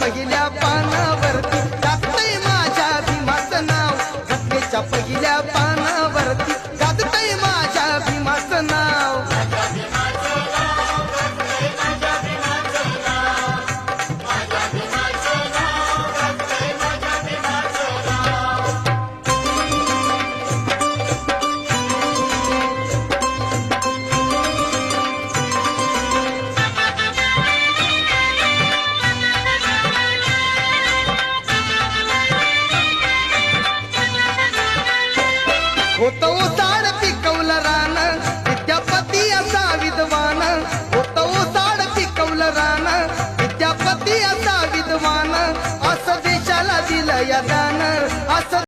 पहिल्या पानावरती गाजतंय माझ्या भीमाचं नाव, घटनेच्या पहिल्या पानावरती गाजतंय माझ्या भीमाचं नाव. होतो साड पिकवलं रान, विद्यापती असा विद्वान. होतो साड पिकवलं रान, विद्यापती असा विद्वान.